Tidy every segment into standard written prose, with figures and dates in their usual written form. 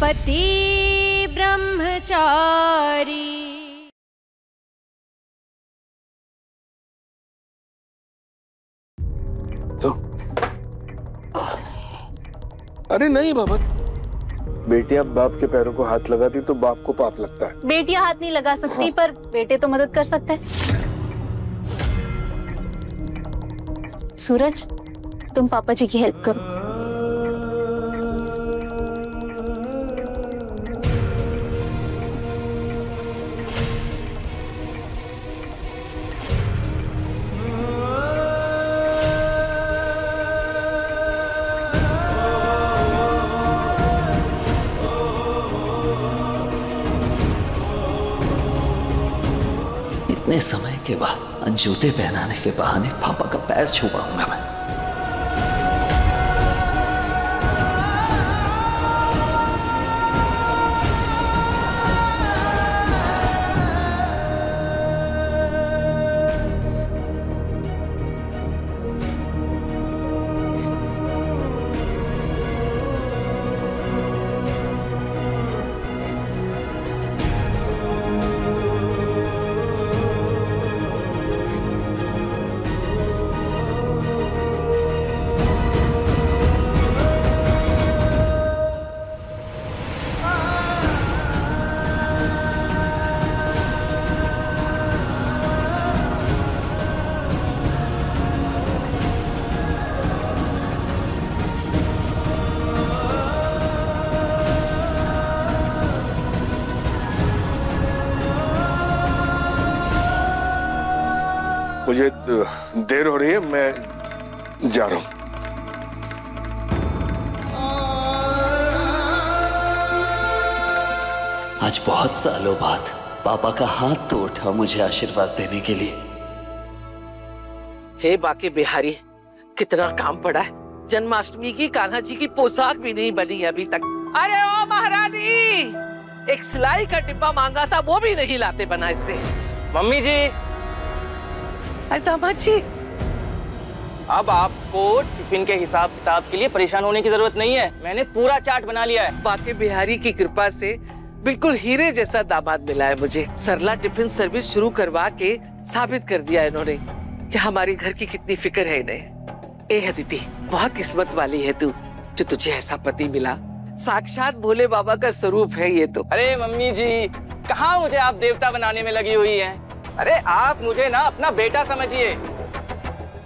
पति ब्रह्मचारी। तो अरे नहीं बाबा, बेटियां बाप के पैरों को हाथ लगाती तो बाप को पाप लगता है। बेटियां हाथ नहीं लगा सकती, हाँ। पर बेटे तो मदद कर सकते हैं। सूरज, तुम पापा जी की हेल्प करो। इतने समय के बाद जूते पहनाने के बहाने पापा का पैर छुपाऊंगा मैं। मुझे देर हो रही है, मैं जा रहा हूं। आज बहुत सालों बाद पापा का हाथ तो उठा मुझे आशीर्वाद देने के लिए। हे बाके बिहारी, कितना काम पड़ा है। जन्माष्टमी की कान्हा जी की पोशाक भी नहीं बनी अभी तक। अरे ओ महारानी, एक सिलाई का डिब्बा मांगा था, वो भी नहीं लाते बना इससे। मम्मी जी, दामाद जी, अब आपको टिफिन के हिसाब किताब के लिए परेशान होने की जरूरत नहीं है। मैंने पूरा चार्ट बना लिया है। बाके बिहारी की कृपा से बिल्कुल हीरे जैसा दामाद मिला है मुझे। सरला टिफिन सर्विस शुरू करवा के साबित कर दिया इन्होंने कि हमारी घर की कितनी फिक्र है इन्हें। ए अदिति, बहुत किस्मत वाली है तू जो तुझे ऐसा पति मिला। साक्षात भोले बाबा का स्वरूप है ये तो। अरे मम्मी जी, कहाँ मुझे आप देवता बनाने में लगी हुई हैं। अरे आप मुझे ना अपना बेटा समझिए।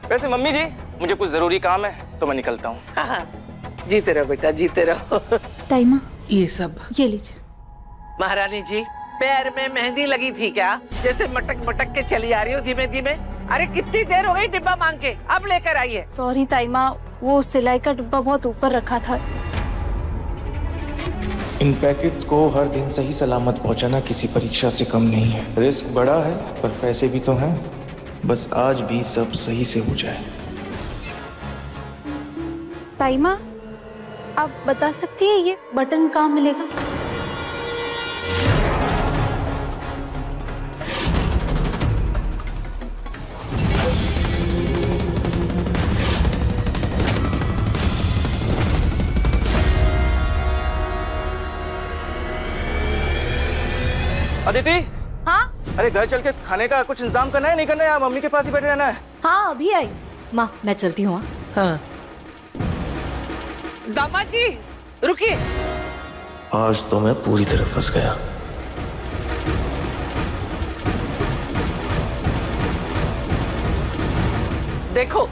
वैसे मम्मी जी, मुझे कुछ जरूरी काम है तो मैं निकलता हूँ। हाँ, जीते रहो बेटा, जीते रहो। ताईमा, ये सब ये लीजिए। महारानी जी, पैर में मेहंदी लगी थी क्या? जैसे मटक मटक के चली आ रही हो धीमे धीमे। अरे कितनी देर हो गई डिब्बा मांग के, अब लेकर आइए। सॉरी ताईमा, वो सिलाई का डिब्बा बहुत ऊपर रखा था। इन पैकेट्स को हर दिन सही सलामत पहुंचाना किसी परीक्षा से कम नहीं है। रिस्क बड़ा है पर पैसे भी तो हैं। बस आज भी सब सही से हो जाए। ताईमा, आप बता सकती है ये बटन कहाँ मिलेगा? अदिति। हाँ? अरे घर चल के खाने का कुछ इंतजाम करना है, नहीं करना है? आप मम्मी के पास ही बैठे रहना है। हाँ, अभी आई। माँ, मैं चलती हूँ। हाँ। दामाद जी, रुकिए। आज तो मैं पूरी तरह फंस गया। देखो,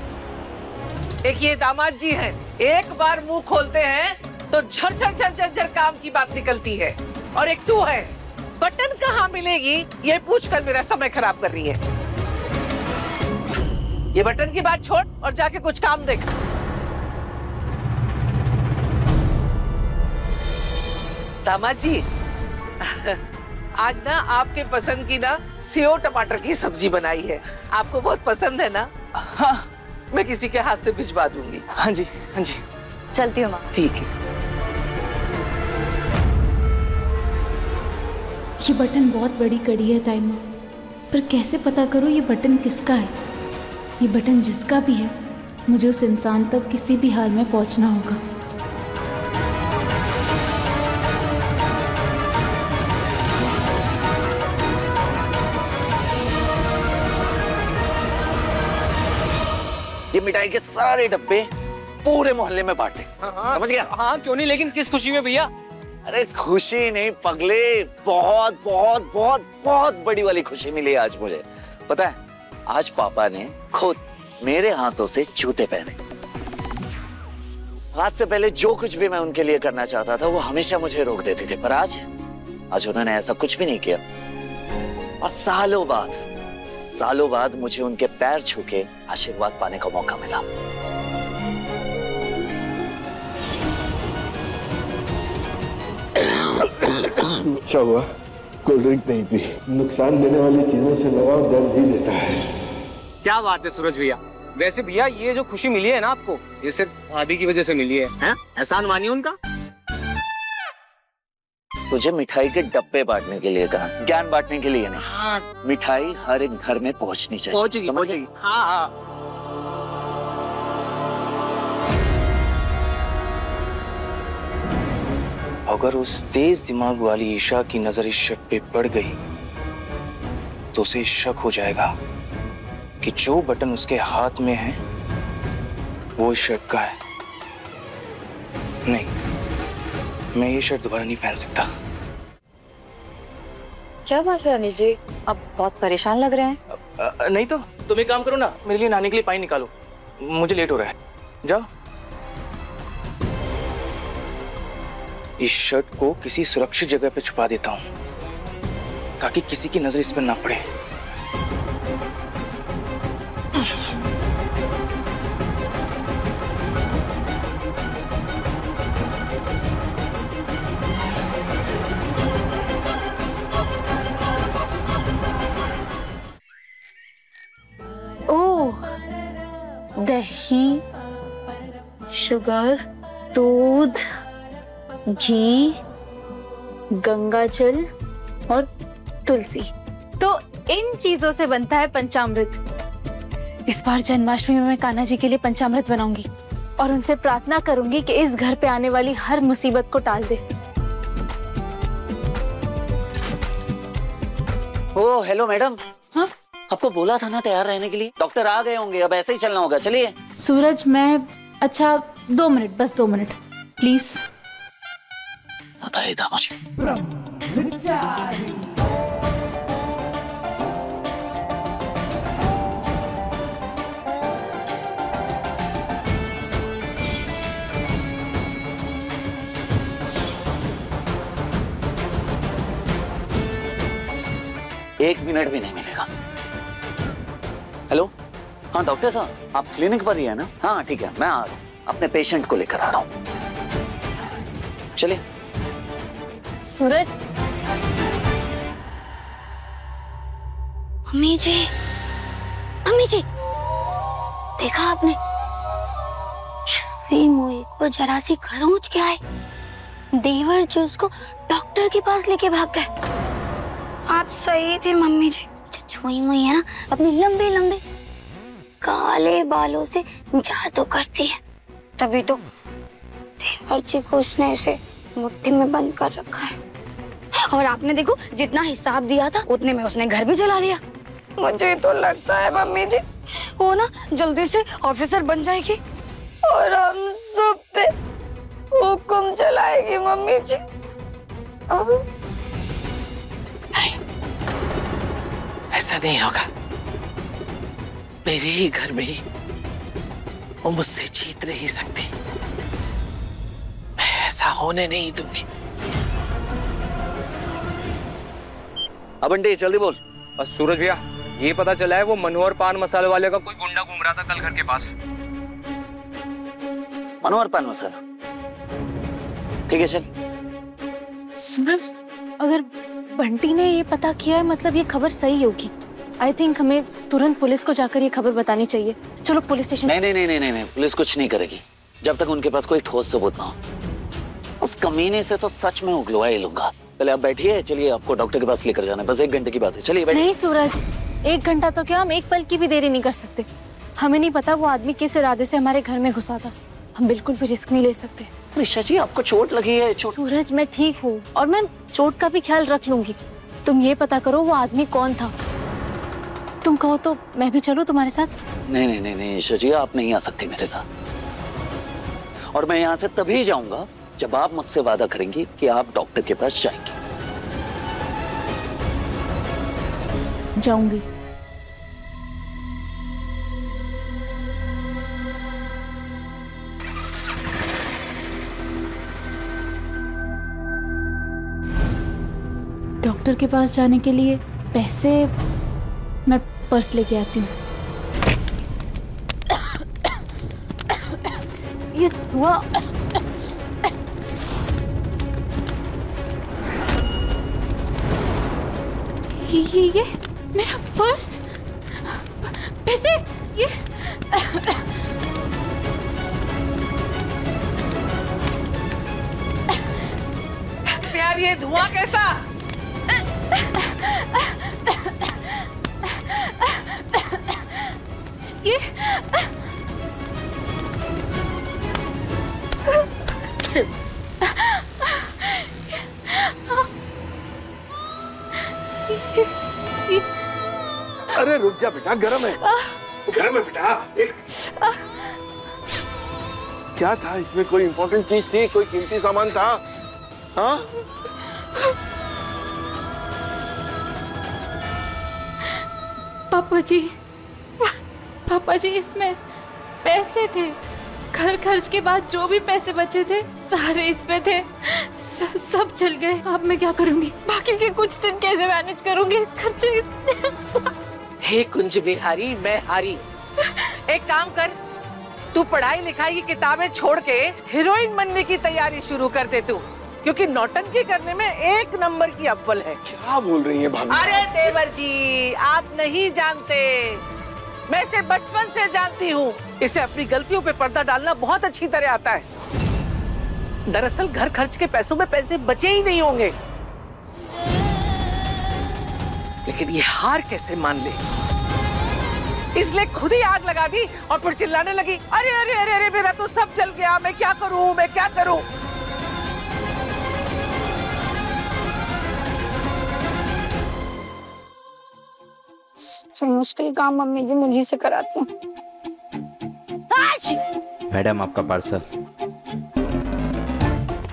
एक ये दामाद जी हैं, एक बार मुंह खोलते हैं तो झरझर झरझर झर काम की बात निकलती है। और एक तू है, बटन कहाँ मिलेगी ये पूछकर मेरा समय खराब कर रही है। ये बटन की बात छोड़ और जाके कुछ काम देख। दामाद जी, आज ना आपके पसंद की ना सेव टमाटर की सब्जी बनाई है। आपको बहुत पसंद है ना? हाँ। मैं किसी के हाथ से भिजवा दूंगी। हाँ जी, हाँ जी। चलती हूँ माँ। ठीक है। ये बटन बहुत बड़ी कड़ी है ताईमा, पर कैसे पता करूँ ये बटन किसका है? ये बटन जिसका भी है, मुझे उस इंसान तक किसी भी हाल में पहुँचना होगा। मिठाई के सारे डब्बे पूरे मोहल्ले में बांटे। समझ गया? हाँ क्यों नहीं, लेकिन किस खुशी में भैया? अरे खुशी नहीं पगले, बहुत बहुत बहुत बहुत बड़ी वाली खुशी मिली आज मुझे। पता है, आज पापा ने खुद मेरे हाथों से जूते पहने। आज से पहले जो कुछ भी मैं उनके लिए करना चाहता था वो हमेशा मुझे रोक देते थे, पर आज उन्होंने ऐसा कुछ भी नहीं किया। और सालों बाद मुझे उनके पैर छू के आशीर्वाद पाने का मौका मिला। अच्छा हुआ कोल्ड ड्रिंक नहीं पी। नुकसान देने वाली चीजों से लगाव दर्द ही देता है। क्या बात है सूरज भैया। वैसे भैया ये जो खुशी मिली है ना आपको, ये सिर्फ भाभी की वजह से मिली है, हैं? एहसान मानिए उनका। तुझे मिठाई के डब्बे बांटने के लिए कहा, ज्ञान बांटने के लिए नहीं। हाँ। मिठाई हर एक घर में पहुंचनी चाहिए। पहुंचेगी। हाँ हाँ। अगर उस तेज दिमाग वाली ईशा की नजर इस शर्ट पे पड़ गई तो उसे शक हो जाएगा कि जो बटन उसके हाथ में है वो इस शर्ट का है। नहीं, मैं ये शर्ट दोबारा नहीं पहन सकता। क्या बात है अनिश जी, आप बहुत परेशान लग रहे हैं। नहीं तो तुम एक काम करो ना, मेरे लिए नहाने के लिए पानी निकालो, मुझे लेट हो रहा है। जाओ। इस शर्ट को किसी सुरक्षित जगह पे छुपा देता हूं ताकि किसी की नजर इस पर ना पड़े। ओह, दही, शुगर, दूध, घी, गंगाजल और तुलसी, तो इन चीजों से बनता है पंचामृत। इस बार जन्माष्टमी में मैं कान्हा जी के लिए पंचामृत बनाऊंगी और उनसे प्रार्थना करूंगी कि इस घर पे आने वाली हर मुसीबत को टाल दे। Oh hello madam. हाँ? आपको बोला था ना तैयार रहने के लिए। डॉक्टर आ गए होंगे, अब ऐसे ही चलना होगा। चलिए। सूरज, मैं अच्छा 2 मिनट, बस 2 मिनट प्लीज। बताइए था मुझे। एक मिनट भी नहीं मिलेगा। हेलो, हाँ डॉक्टर साहब, आप क्लिनिक पर ही है ना? हाँ ठीक है, मैं आ रहा हूँ, अपने पेशेंट को लेकर आ रहा हूँ। चलिए। सूरज। मम्मी जी, मम्मी जी, देखा आपने? छुई मुई को जरा सी खरोंच के आए, देवर जी उसको डॉक्टर के पास लेके भाग गए। आप सही थे मम्मी जी। छुई मुई है ना, अपने लंबे लंबे काले बालों से जादू करती है, तभी तो देवर जी को उसने इसे मुट्ठी में बंद कर रखा है। और आपने देखो, जितना हिसाब दिया था उतने में उसने घर भी जला दिया। मुझे तो लगता है मम्मी जी वो ना जल्दी से ऑफिसर बन जाएगी और हम सब पे हुक्म चलाएगी मम्मी जी। नहीं, ऐसा नहीं होगा। मेरे ही घर में ही वो मुझसे जीत नहीं सकती। मैं ऐसा होने नहीं दूंगी। अब अंडे जल्दी बोल। बस सूरज भैया, ये पता चला है वो मनोहर पान मसाले वाले का कोई गुंडा घूम रहा था कल घर के पास। मनोहर पान मसाला? ठीक है चल। सूरज, अगर बंटी ने ये पता किया है मतलब ये खबर सही होगी। आई थिंक हमें तुरंत पुलिस को जाकर ये खबर बतानी चाहिए। चलो पुलिस स्टेशन। नहीं, पुलिस कुछ नहीं करेगी जब तक उनके पास कोई ठोस सबूत ना हो। उस कमीने से तो सच में उगलवा ही लूंगा। पहले आप बैठिए, चलिए आपको डॉक्टर के पास लेकर जाना है, बस 1 घंटे की बात है। चलिए बैठिए। नहीं सूरज, 1 घंटा तो क्या, हम 1 पल की भी देरी नहीं कर सकते। हमें नहीं पता वो आदमी किस इरादे से हमारे घर में घुसा था। हम बिल्कुल भी रिस्क नहीं ले सकते। ऋषा जी, आपको चोट लगी है? सूरज, मैं ठीक हूँ और मैं चोट का भी ख्याल रख लूंगी। तुम ये पता करो वो आदमी कौन था। तुम कहो तो मैं भी चलूं तुम्हारे साथ। नहीं नहीं नहीं नहीं ईशा जी, आप नहीं आ सकती मेरे साथ। और मैं यहाँ से तभी जाऊंगा जब आप मुझसे वादा करेंगी कि आप डॉक्टर के पास जाएंगी। जाऊंगी। डॉक्टर के पास जाने के लिए पैसे मैं पर्स लेके आती हूँ। ये धुआं ये मेरा पर्स, पैसे, ये प्यार ये धुआं कैसा? ये अरे रुक जा बेटा, गरम है, गरम है बेटा। क्या था इसमें? कोई इंपॉर्टेंट चीज थी? कोई कीमती सामान था? हाँ? पापा जी इसमें पैसे थे। घर खर्च के बाद जो भी पैसे बचे थे सारे इस पे थे। सब चल गए। अब मैं क्या करूंगी? बाकी के कुछ दिन कैसे मैनेज करूंगी इस खर्चे? हे कुंज बिहारी, मैं हारी। एक काम कर, तू पढ़ाई लिखाई की किताबें छोड़ के हीरोइन बनने की तैयारी शुरू कर दे तू, क्योंकि नौटंकी करने में 1 नंबर की अव्वल है। क्या बोल रही है भाभी? अरे देवर जी, आप नहीं जानते, मैं इसे बचपन से जानती हूँ। इसे अपनी गलतियों पे पर्दा डालना बहुत अच्छी तरह आता है। दरअसल घर खर्च के पैसों में पैसे बचे ही नहीं होंगे, लेकिन ये हार कैसे मान ले, इसलिए खुद ही आग लगा दी और फिर चिल्लाने लगी, अरे अरे अरे अरे मेरा तो सब जल गया, मैं क्या करूं, मैं क्या करूं। मुश्किल काम मम्मी जी मुझे से कराती हूँ। मैडम आपका पार्सल।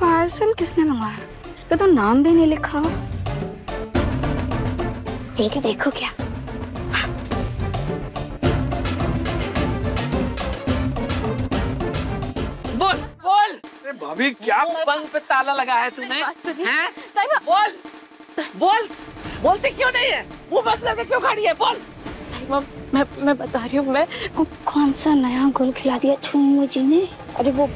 पार्सल किसने मंगाया? इस पे तो नाम भी नहीं लिखा हुआ। ये तो देखो क्या। बोल बोल। अरे भाभी क्या? बंग पे ताला लगाया है तूने? हैं? बोल बोल, बोलती क्यों नहीं है? मुंह बंद करके क्यों खड़ी है? बोल। मैं बता रही हूँ। मैं कौन सा नया गुल खिला दिया छुई जी ने? अरे वो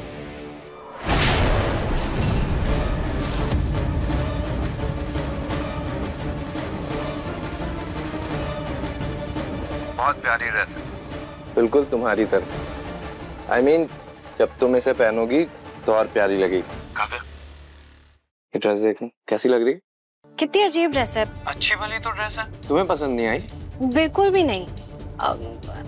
बहुत प्यारी ड्रेस है, बिल्कुल तुम्हारी तरह। I mean, जब तुम इसे पहनोगी तो और प्यारी लगेगी। काव्या, ये ड्रेस देखो कैसी लग रही है? कितनी अजीब ड्रेस है। अच्छी भली तो ड्रेस है, तुम्हें पसंद नहीं आई? बिल्कुल भी नहीं।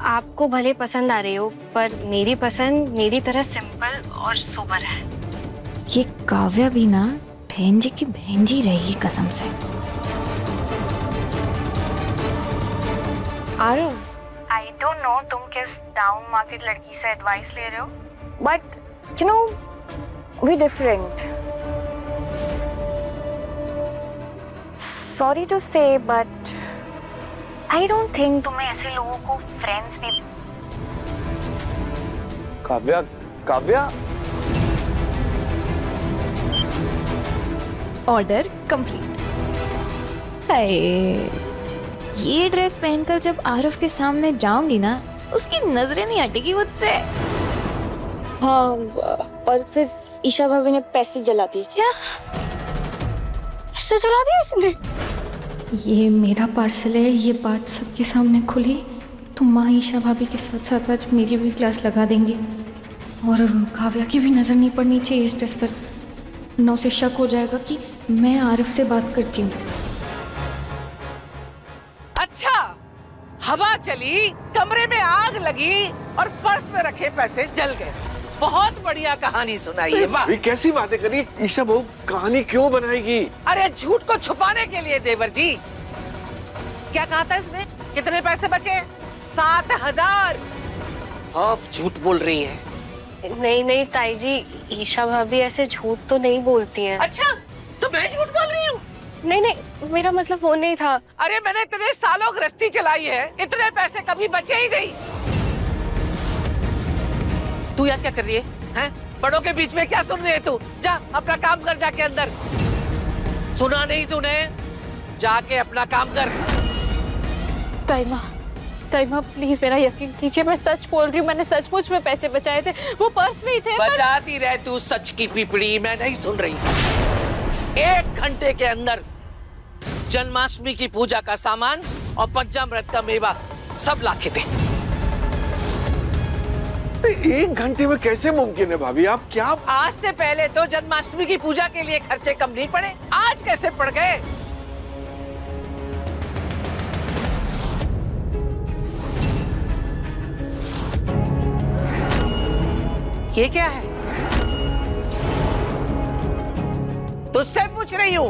आपको भले पसंद आ रही हो, पर मेरी पसंद मेरी तरह सिंपल और सोबर है। ये काव्या भी ना बहन जी की बहन जी रहेगी कसम से। आरव, आई डोंट नो तुम किस डाउन मार्केट लड़की से एडवाइस ले रहे हो, but you know we different. Sorry to say but I don't think तुम्हें ऐसे लोगों को फ्रेंड्स भी। काव्या, काव्या। Order complete. ये ड्रेस पहनकर जब आरव के सामने जाऊंगी ना, उसकी नजरें नहीं हटेगी मुझसे। हाँ, और फिर ईशा भाभी ने पैसे जला दिए। क्या पैसे जला दिया इसने? ये मेरा पार्सल है, ये बात सबके सामने खुली तो माँ ईशा भाभी के साथ साथ आज मेरी भी क्लास लगा देंगी। और काव्या की भी नजर नहीं पड़नी चाहिए इस ड्रेस पर, न उसे शक हो जाएगा कि मैं आरिफ से बात करती हूँ। अच्छा, हवा चली, कमरे में आग लगी और पर्स में रखे पैसे जल गए। बहुत बढ़िया कहानी सुनाई है। वाह, कैसी बातें करी? ईशा बहू कहानी क्यों बनाएगी? अरे झूठ को छुपाने के लिए देवर जी। क्या कहा था इसने? कितने पैसे बचे? 7,000। साफ झूठ बोल रही है। नहीं नहीं ताई जी, ईशा भाभी ऐसे झूठ तो नहीं बोलती हैं। अच्छा, तो मैं झूठ बोल रही हूँ? नहीं नहीं, मेरा मतलब वो नहीं था। अरे मैंने इतने सालों गृहस्थी चलाई है, इतने पैसे कभी बचे ही नहीं। तू यहाँ क्या कर रही है? हैं? बड़ों के बीच में क्या सुन रही है तू? जा अपना काम कर, जाके अंदर। सुना नहीं तूने? जाके अपना काम कर। ताई माँ प्लीज मेरा यकीन कीजिए, मैं सच बोल रही हूँ, मैंने सचमुच में पैसे बचाए थे, वो पर्स में ही थे। बचाती रहे तू सच की पिपड़ी, मैं नहीं सुन रही। 1 घंटे के अंदर जन्माष्टमी की पूजा का सामान और पंचामृत का मेवा सब लाके दे। 1 घंटे में कैसे मुमकिन है भाभी? आप क्या? आज से पहले तो जन्माष्टमी की पूजा के लिए खर्चे कम नहीं पड़े, आज कैसे पड़ गए? ये क्या है? तुझसे पूछ रही हूँ।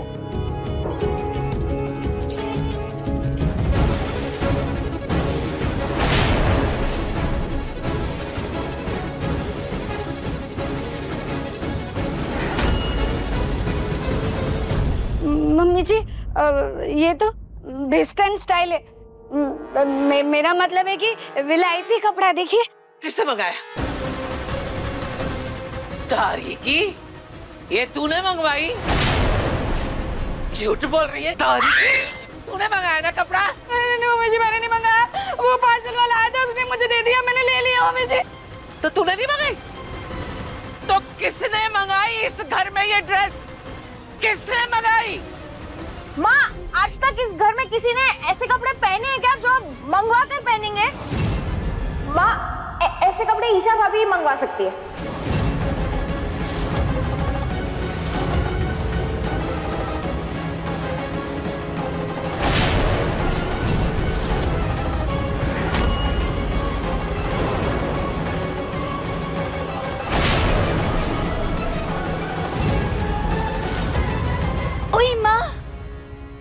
मम्मी जी, ये तो वेस्टर्न स्टाइल है। मेरा मतलब है कि विलायती कपड़ा देखिए। किसने मंगाया? तारीकी, ये तूने मंगवाई? झूठ बोल रही है। तारीकी, तूने मंगाया ना कपड़ा? नहीं मम्मी जी, मैंने नहीं मंगाया। वो पार्सल वाला आया था, उसने मुझे दे दिया, मैंने ले लिया मम्मी जी। तो तूने नहीं मंगाई? तो किसने मंगाई इस घर में ये ड्रेस? किसने मंगाई? माँ, आज तक इस घर में किसी ने ऐसे कपड़े पहने हैं क्या जो आप मंगवा कर पहनेंगे? माँ, ऐसे कपड़े ईशा भाभी मंगवा सकती है।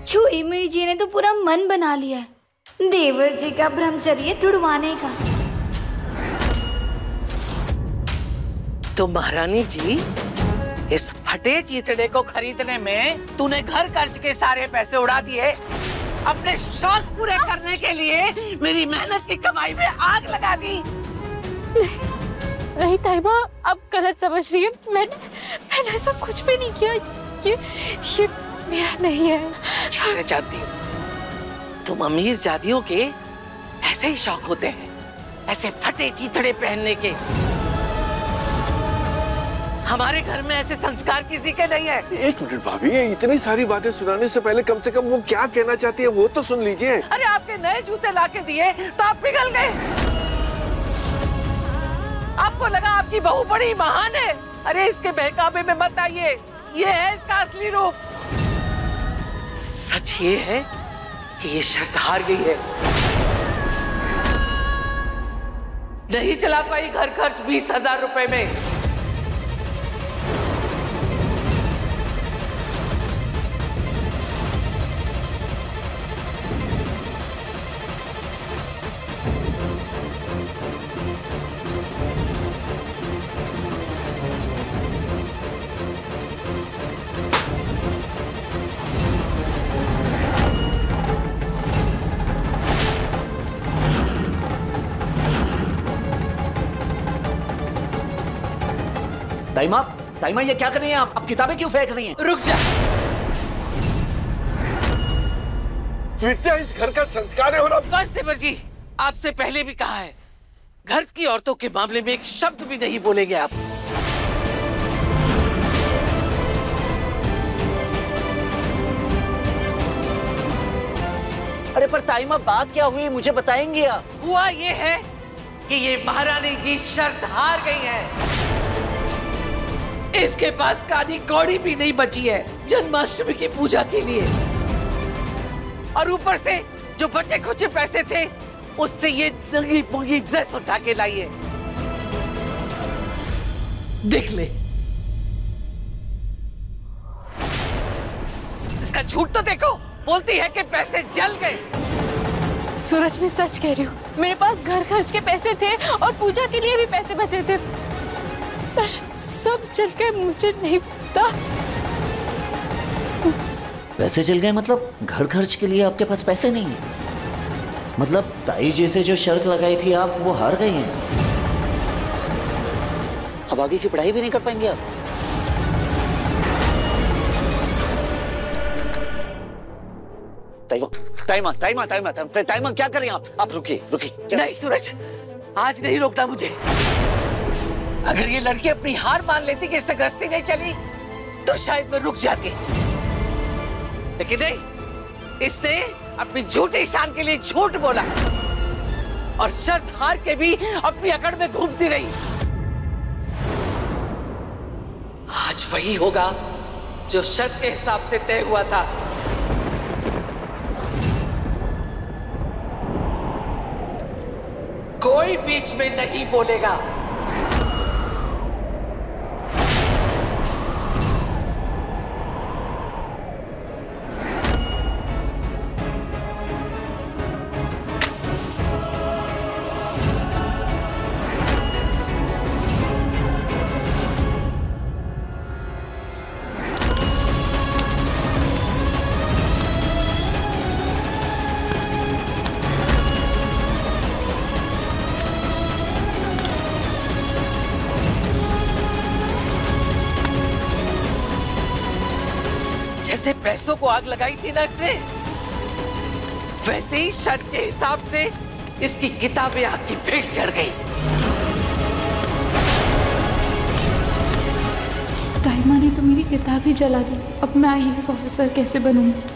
छुई मुई जी ने तो पूरा मन बना लिया है देवर जी का ब्रह्मचर्य तुड़वाने का। तो महारानी जी, इस फटे चीतड़े को खरीदने में तूने घर खर्च के सारे पैसे उड़ा दिए, अपने शौक पूरे करने के लिए मेरी मेहनत की कमाई में आग लगा दी। नहीं ताई माँ, आप गलत समझ रही है। मैंने ऐसा कुछ भी नहीं किया। ये मेरा नहीं है। मैं जानती हूँ, तुम अमीर जादियों के ऐसे ही शौक होते हैं, ऐसे फटे चीथड़े पहनने के। हमारे घर में ऐसे संस्कार किसी के नहीं है। 1 मिनट भाभी, ये इतनी सारी बातें सुनाने से पहले कम से कम वो क्या कहना चाहती है वो तो सुन लीजिए। अरे आपके नए जूते लाके दिए तो आप पिघल गए। आपको लगा आपकी बहू बड़ी महान है। अरे इसके बहकावे में मत आइए, ये है इसका असली रूप। सच ये है कि ये शर्त हार गई है, नहीं चला पाई घर खर्च 20,000 रुपए में। ताइमा ये क्या कर रही हैं आप किताबें क्यों फेंक रही हैं? रुक जा। विद्या इस घर का संस्कार है। और बस देवर जी, आपसे पहले भी कहा है, घर की औरतों के मामले में एक शब्द भी नहीं बोलेंगे आप। अरे पर ताइमा बात क्या हुई, मुझे बताएंगे आप? हुआ ये है कि ये महारानी जी शर्त हार गई है। इसके पास कानी कौड़ी भी नहीं बची है जन्माष्टमी की पूजा के लिए, और ऊपर से जो बचे खुचे पैसे थे उससे ये नंगी पुंगी ड्रेस उठा के लाई है। देख ले, इसका झूठ तो देखो। बोलती है कि पैसे जल गए, सूरज, मैं सच कह रही हूँ, मेरे पास घर खर्च के पैसे थे और पूजा के लिए भी पैसे बचे थे, पर सब चल गए, मुझे नहीं पता। पैसे चल गए मतलब घर खर्च के लिए आपके पास पैसे नहीं है? मतलब ताई जी से जो शर्त लगाई थी आप, वो हार गई हैं? अब आगे की पढ़ाई भी नहीं कर पाएंगे आप? ताइमा क्या करें आप रुकिए। नहीं सूरज, आज नहीं रोकना मुझे। अगर ये लड़की अपनी हार मान लेती कि इससे गृहस्थी नहीं चली तो शायद मैं रुक जाती, लेकिन नहीं, इसने अपनी झूठी शान के लिए झूठ बोला और शर्त हार के भी अपनी अकड़ में घूमती रही। आज वही होगा जो शर्त के हिसाब से तय हुआ था। कोई बीच में नहीं बोलेगा। जैसे पैसों को आग लगाई थी ना इसने, वैसे ही शर्त के हिसाब से इसकी किताबें आग की भेंट चढ़ गई। ताइमा ने तो मेरी किताब ही जला दी। अब मैं IAS ऑफिसर कैसे बनूंगी?